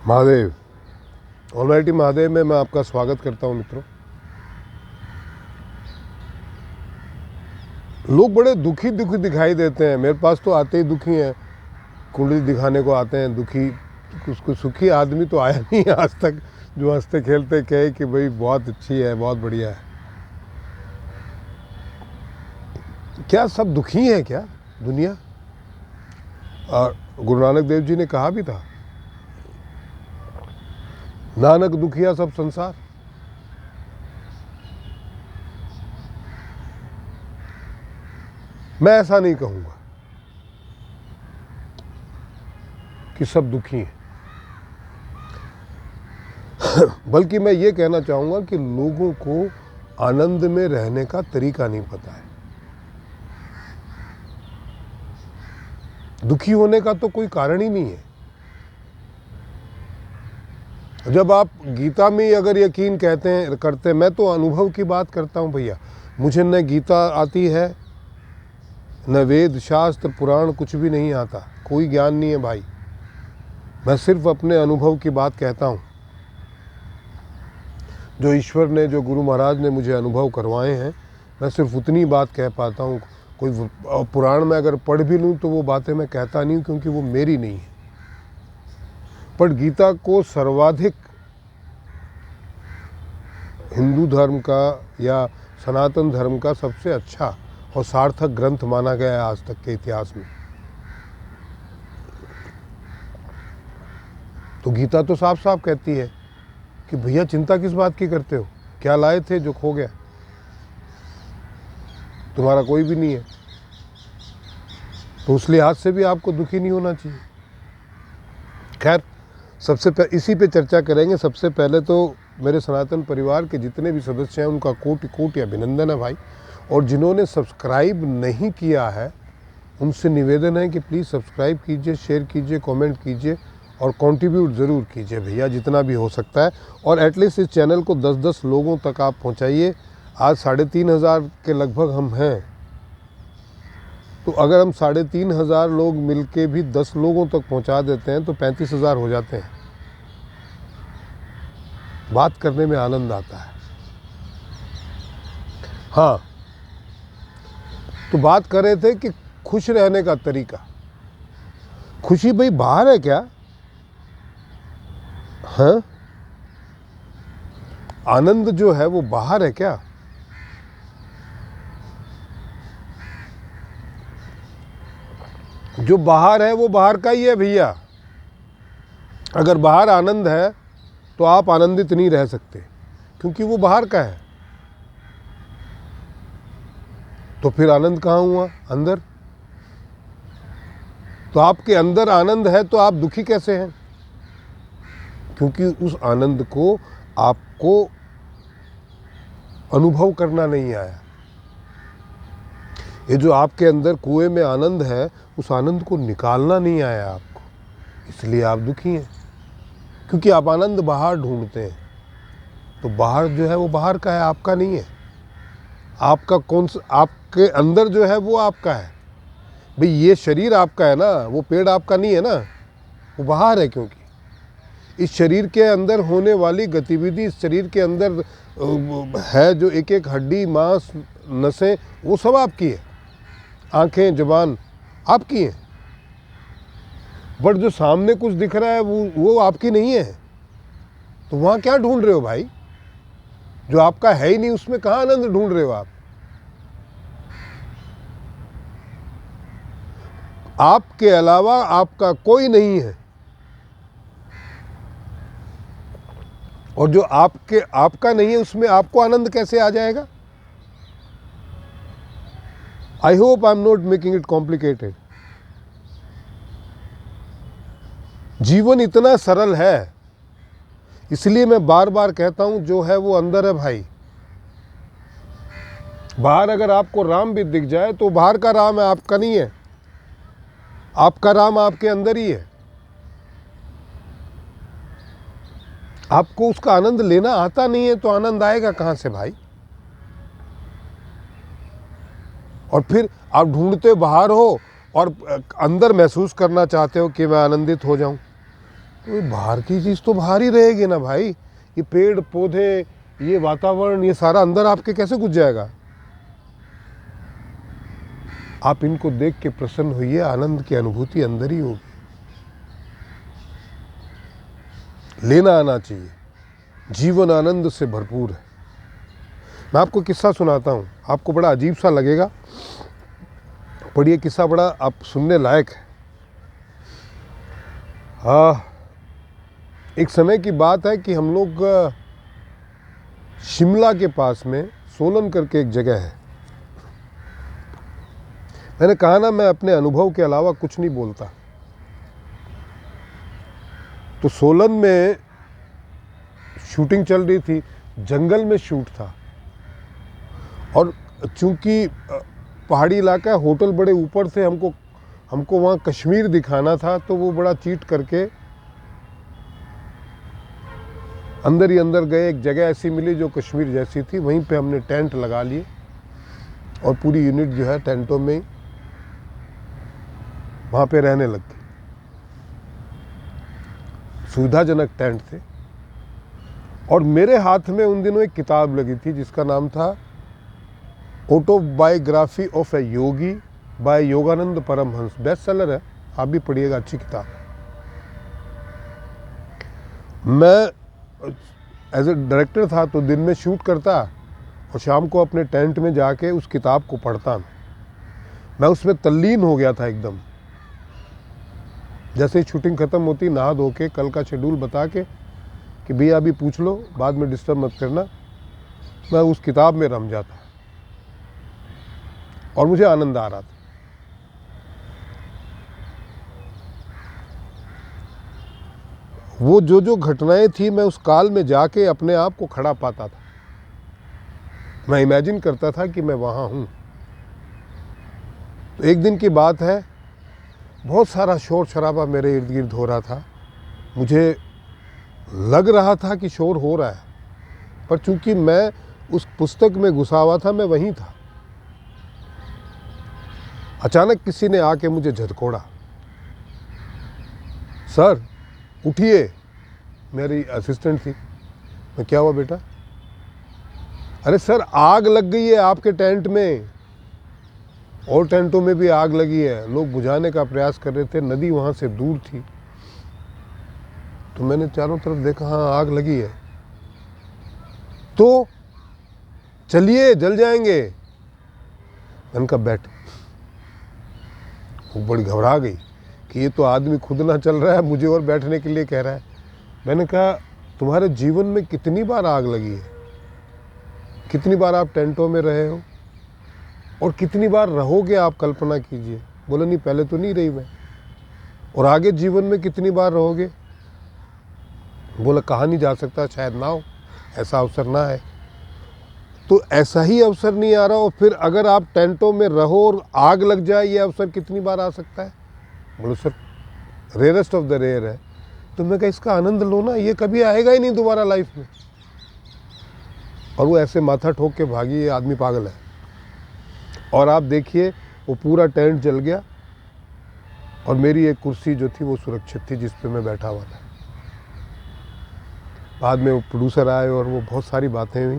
Mahadev, almighty Mahadev में मैं आपका स्वागत करता हूं मित्रों। लोग बड़े दुखी दुखी दिखाई देते हैं, मेरे पास तो आते ही दुखी हैं, कुंडली दिखाने को आते हैं दुखी। उसको सुखी आदमी तो आया नहीं है आज तक जो हंसते खेलते कहे कि भाई बहुत अच्छी है, बहुत बढ़िया है। क्या सब दुखी है क्या दुनिया? और गुरु नानक देव जी ने कहा भी था, नानक दुखिया सब संसार। मैं ऐसा नहीं कहूंगा कि सब दुखी हैं, बल्कि मैं ये कहना चाहूंगा कि लोगों को आनंद में रहने का तरीका नहीं पता है। दुखी होने का तो कोई कारण ही नहीं है। जब आप गीता में ही अगर यकीन करते हैं, मैं तो अनुभव की बात करता हूँ भैया। मुझे न गीता आती है, न वेद शास्त्र पुराण कुछ भी नहीं आता, कोई ज्ञान नहीं है भाई। मैं सिर्फ अपने अनुभव की बात कहता हूँ। जो ईश्वर ने, जो गुरु महाराज ने मुझे अनुभव करवाए हैं, मैं सिर्फ उतनी बात कह पाता हूँ। कोई पुराण में अगर पढ़ भी लूँ तो वो बातें मैं कहता नहीं हूँ, क्योंकि वो मेरी नहीं है। पर गीता को सर्वाधिक हिंदू धर्म का या सनातन धर्म का सबसे अच्छा और सार्थक ग्रंथ माना गया है आज तक के इतिहास में। तो गीता तो साफ साफ कहती है कि भैया चिंता किस बात की करते हो, क्या लाए थे जो खो गया, तुम्हारा कोई भी नहीं है। तो उस लिहाज से भी आपको दुखी नहीं होना चाहिए। खैर, इसी पे चर्चा करेंगे। सबसे पहले तो मेरे सनातन परिवार के जितने भी सदस्य हैं उनका कोटि कोटि अभिनंदन है भाई। और जिन्होंने सब्सक्राइब नहीं किया है उनसे निवेदन है कि प्लीज़ सब्सक्राइब कीजिए, शेयर कीजिए, कमेंट कीजिए और कंट्रीब्यूट ज़रूर कीजिए भैया, जितना भी हो सकता है। और एटलीस्ट इस चैनल को 10-10 लोगों तक आप पहुंचाइए। आज 3,500 के लगभग हम हैं, तो अगर हम 3,500 लोग मिलके भी 10 लोगों तक पहुंचा देते हैं तो 35,000 हो जाते हैं। बात करने में आनंद आता है। हाँ, तो बात कर रहे थे कि खुश रहने का तरीका। खुशी भाई बाहर है क्या? हाँ, आनंद जो है वो बाहर है क्या? जो बाहर है वो बाहर का ही है भैया। अगर बाहर आनंद है तो आप आनंदित नहीं रह सकते, क्योंकि वो बाहर का है। तो फिर आनंद कहाँ हुआ? अंदर। तो आपके अंदर आनंद है तो आप दुखी कैसे हैं? क्योंकि उस आनंद को आपको अनुभव करना नहीं आया। ये जो आपके अंदर कुएं में आनंद है, उस आनंद को निकालना नहीं आया आपको, इसलिए आप दुखी हैं। क्योंकि आप आनंद बाहर ढूंढते हैं। तो बाहर जो है वो बाहर का है, आपका नहीं है। आपका कौन सा? आपके अंदर जो है वो आपका है भाई। ये शरीर आपका है ना, वो पेड़ आपका नहीं है ना, वो बाहर है। क्योंकि इस शरीर के अंदर होने वाली गतिविधि, इस शरीर के अंदर है जो एक एक हड्डी, मांस, नसें, वो सब आपकी है। आंखें, जुबान आपकी हैं। बट जो सामने कुछ दिख रहा है वो आपकी नहीं है। तो वहाँ क्या ढूंढ रहे हो भाई? जो आपका है ही नहीं उसमें कहाँ आनंद ढूंढ रहे हो आप? आपके अलावा आपका कोई नहीं है। और जो आपका नहीं है उसमें आपको आनंद कैसे आ जाएगा? I hope I am not making it complicated. जीवन इतना सरल है, इसलिए मैं बार बार कहता हूं, जो है वो अंदर है भाई। बाहर अगर आपको राम भी दिख जाए तो बाहर का राम है, आपका नहीं है। आपका राम आपके अंदर ही है। आपको उसका आनंद लेना आता नहीं है तो आनंद आएगा कहां से भाई? और फिर आप ढूंढते बाहर हो और अंदर महसूस करना चाहते हो कि मैं आनंदित हो जाऊं। तो ये बाहर की चीज़ तो बाहर ही रहेगी ना भाई। ये पेड़ पौधे, ये वातावरण, ये सारा अंदर आपके कैसे घुस जाएगा? आप इनको देख के प्रसन्न होइए, आनंद की अनुभूति अंदर ही होगी। लेना आना चाहिए, जीवन आनंद से भरपूर है। मैं आपको किस्सा सुनाता हूँ, आपको बड़ा अजीब सा लगेगा, पर ये किस्सा बड़ा आप सुनने लायक है। हाँ, एक समय की बात है कि हम लोग शिमला के पास में सोलन करके एक जगह है। मैंने कहा ना, मैं अपने अनुभव के अलावा कुछ नहीं बोलता। तो सोलन में शूटिंग चल रही थी, जंगल में शूट था, और चूंकि पहाड़ी इलाका है, होटल बड़े ऊपर थे, हमको वहाँ कश्मीर दिखाना था, तो वो बड़ा चीट करके अंदर ही अंदर गए। एक जगह ऐसी मिली जो कश्मीर जैसी थी, वहीं पे हमने टेंट लगा लिए और पूरी यूनिट जो है टेंटों में वहाँ पे रहने लग गई। सुविधाजनक टेंट थे। और मेरे हाथ में उन दिनों एक किताब लगी थी जिसका नाम था autobiography of a yogi by Yogananda Paramahansa. Best seller है, आप भी पढ़िएगा, अच्छी किताब है। मैं एज ए डायरेक्टर था तो दिन में शूट करता और शाम को अपने टेंट में जाके उस किताब को पढ़ता। मैं उसमें तल्लीन हो गया था एकदम। जैसे ही शूटिंग ख़त्म होती, नहा धो के कल का शेड्यूल बता के कि भैया अभी पूछ लो, बाद में डिस्टर्ब मत करना, मैं उस किताब में रम जाता और मुझे आनंद आ रहा था। वो जो घटनाएं थी, मैं उस काल में जाके अपने आप को खड़ा पाता था। मैं इमेजिन करता था कि मैं वहाँ हूँ। तो एक दिन की बात है, बहुत सारा शोर शराबा मेरे इर्द गिर्द हो रहा था। मुझे लग रहा था कि शोर हो रहा है, पर चूंकि मैं उस पुस्तक में घुसा हुआ था, मैं वहीं था। अचानक किसी ने आके मुझे झटकोड़ा, सर उठिए। मेरी असिस्टेंट थी। मैं, क्या हुआ बेटा? अरे सर, आग लग गई है आपके टेंट में। और टेंटों में भी आग लगी है, लोग बुझाने का प्रयास कर रहे थे, नदी वहाँ से दूर थी। तो मैंने चारों तरफ देखा, हाँ आग लगी है। तो चलिए, जल जाएंगे। मैंने कहा बैठ। वो बड़ी घबरा गई कि ये तो आदमी खुद ना चल रहा है, मुझे और बैठने के लिए कह रहा है। मैंने कहा, तुम्हारे जीवन में कितनी बार आग लगी है? कितनी बार आप टेंटों में रहे हो और कितनी बार रहोगे, आप कल्पना कीजिए। बोले, नहीं पहले तो नहीं रही मैं। और आगे जीवन में कितनी बार रहोगे? बोला, कहा नहीं जा सकता, शायद ना हो, ऐसा अवसर ना है। तो ऐसा ही अवसर नहीं आ रहा, और फिर अगर आप टेंटों में रहो और आग लग जाए, ये अवसर कितनी बार आ सकता है? बोलो sir, rarest of the rare है। तो मैं कहा, इसका आनंद लो ना, ये कभी आएगा ही नहीं दोबारा लाइफ में। और वो ऐसे माथा ठोक के भागी, ये आदमी पागल है। और आप देखिए, वो पूरा टेंट जल गया और मेरी एक कुर्सी जो थी वो सुरक्षित थी, जिस पे मैं बैठा हुआ था। बाद में वो प्रोड्यूसर आए और वो बहुत सारी बातें हुई।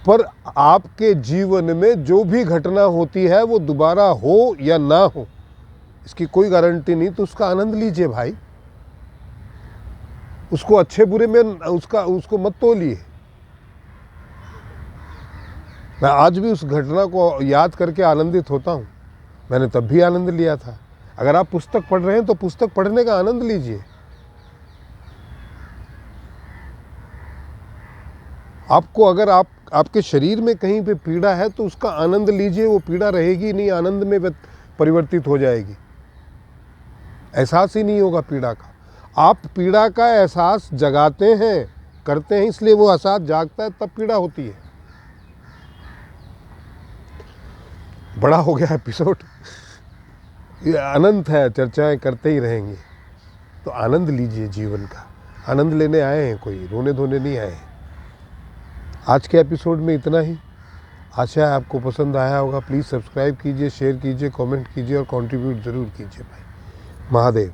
पर आपके जीवन में जो भी घटना होती है, वो दोबारा हो या ना हो, इसकी कोई गारंटी नहीं। तो उसका आनंद लीजिए भाई, उसको अच्छे बुरे में उसको मत तोलिए। मैं आज भी उस घटना को याद करके आनंदित होता हूँ। मैंने तब भी आनंद लिया था। अगर आप पुस्तक पढ़ रहे हैं तो पुस्तक पढ़ने का आनंद लीजिए। आपको अगर आपके शरीर में कहीं पे पीड़ा है तो उसका आनंद लीजिए, वो पीड़ा रहेगी नहीं, आनंद में परिवर्तित हो जाएगी। एहसास ही नहीं होगा पीड़ा का। आप पीड़ा का एहसास जगाते हैं, करते हैं, इसलिए वो एहसास जागता है, तब पीड़ा होती है। बड़ा हो गया एपिसोड, ये अनंत है, चर्चाएं करते ही रहेंगे। तो आनंद लीजिए जीवन का। आनंद लेने आए हैं, कोई रोने धोने नहीं आए हैं। आज के एपिसोड में इतना ही। आशा है आपको पसंद आया होगा। प्लीज़ सब्सक्राइब कीजिए, शेयर कीजिए, कमेंट कीजिए और कंट्रीब्यूट ज़रूर कीजिए भाई। महादेव।